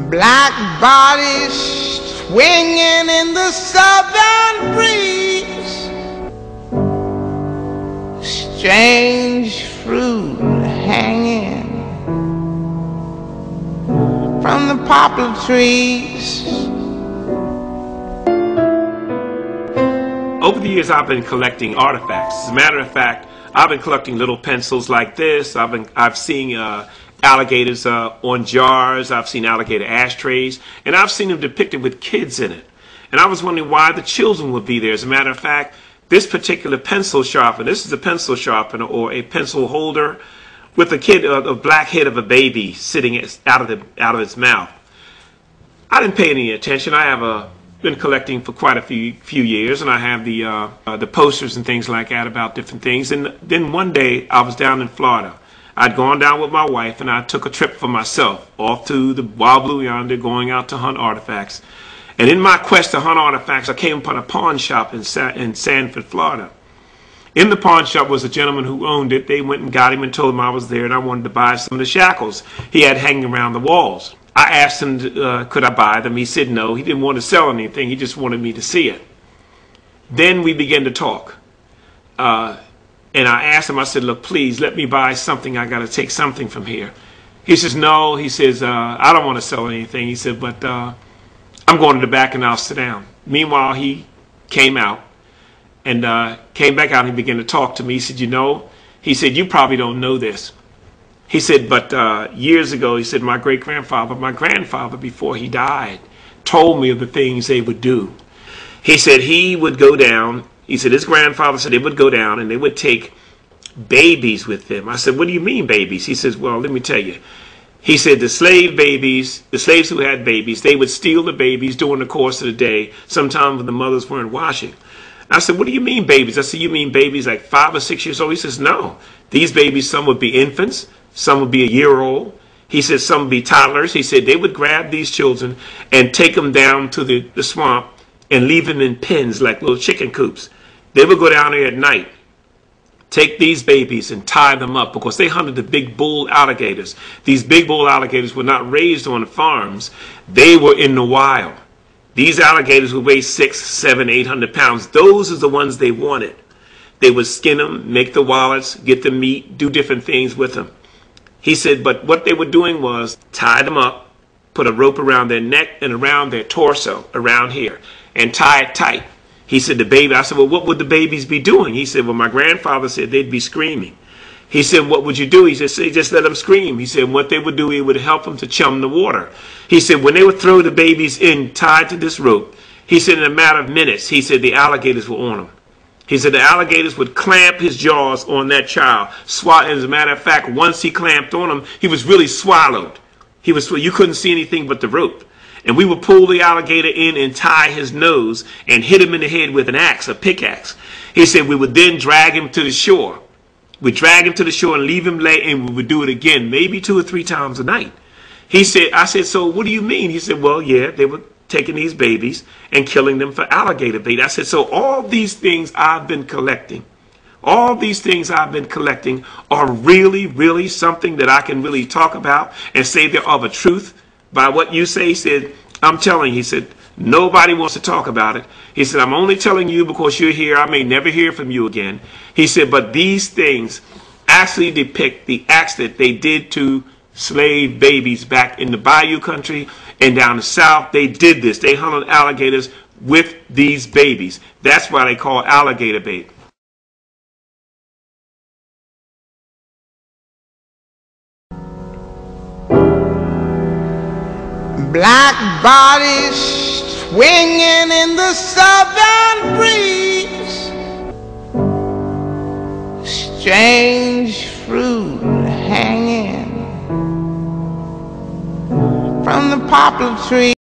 Black bodies swinging in the southern breeze, strange fruit hanging from the poplar trees. Over the years, I've been collecting artifacts. As a matter of fact, I've been collecting little pencils like this. I've seen alligators on jars. I've seen alligator ashtrays, and I've seen them depicted with kids in it. And I was wondering why the children would be there. As a matter of fact, this particular pencil sharpener, this is a pencil sharpener or a pencil holder with a black head of a baby sitting out of its mouth. I didn't pay any attention. I have been collecting for quite a few years, and I have the posters and things like that about different things. And then one day I was down in Florida. I'd gone down with my wife, and I took a trip for myself off to the Wild Blue Yonder, going out to hunt artifacts. And in my quest to hunt artifacts, I came upon a pawn shop in Sanford, Florida. In the pawn shop was a gentleman who owned it. They went and got him and told him I was there, and I wanted to buy some of the shackles he had hanging around the walls. I asked him, could I buy them? He said no. He didn't want to sell anything. He just wanted me to see it. Then we began to talk. And I asked him, I said, look, please let me buy something. I got to take something from here. He says, no. He says, I don't want to sell anything. He said, but I'm going to the back and I'll sit down. Meanwhile, he came out and came back out and he began to talk to me. He said, you know, he said, you probably don't know this. He said, but years ago, he said, my grandfather, before he died, told me of the things they would do. He said he would go down. He said his grandfather said they would go down and they would take babies with them. I said, what do you mean babies? He says, well, let me tell you. He said the slaves who had babies, they would steal the babies during the course of the day, sometimes when the mothers weren't washing. I said, what do you mean babies? I said, you mean babies like 5 or 6 years old? He says, no. These babies, some would be infants, some would be a year old. He said some would be toddlers. He said they would grab these children and take them down to the swamp and leave them in pens like little chicken coops. They would go down there at night, take these babies and tie them up because they hunted the big bull alligators. These big bull alligators were not raised on farms. They were in the wild. These alligators would weigh 600, 700, 800 pounds. Those are the ones they wanted. They would skin them, make the wallets, get the meat, do different things with them. He said, but what they were doing was tie them up, put a rope around their neck and around their torso, around here, and tie it tight. He said, I said, well, what would the babies be doing? He said, well, my grandfather said they'd be screaming. He said, what would you do? He said, just let them scream. He said, what they would do, it would help them to chum the water. He said, when they would throw the babies in tied to this rope, he said, in a matter of minutes, he said, the alligators were on them. He said, the alligators would clamp his jaws on that child. As a matter of fact, once he clamped on him, he was really swallowed. You couldn't see anything but the rope. And we would pull the alligator in and tie his nose and hit him in the head with an axe, a pickaxe. He said we would then drag him to the shore. We'd drag him to the shore and leave him lay, and we would do it again, maybe 2 or 3 times a night. He said, I said, so what do you mean? He said, well, yeah, they were taking these babies and killing them for alligator bait. I said, so all these things I've been collecting, all these things I've been collecting are really, really something that I can really talk about and say they're of a truth. By what you say, he said, I'm telling you, he said, nobody wants to talk about it. He said, I'm only telling you because you're here. I may never hear from you again. He said, but these things actually depict the acts that they did to slave babies back in the Bayou country and down the south. They did this. They hunted alligators with these babies. That's why they call alligator bait. Black bodies swinging in the southern breeze, strange fruit hanging from the poplar tree.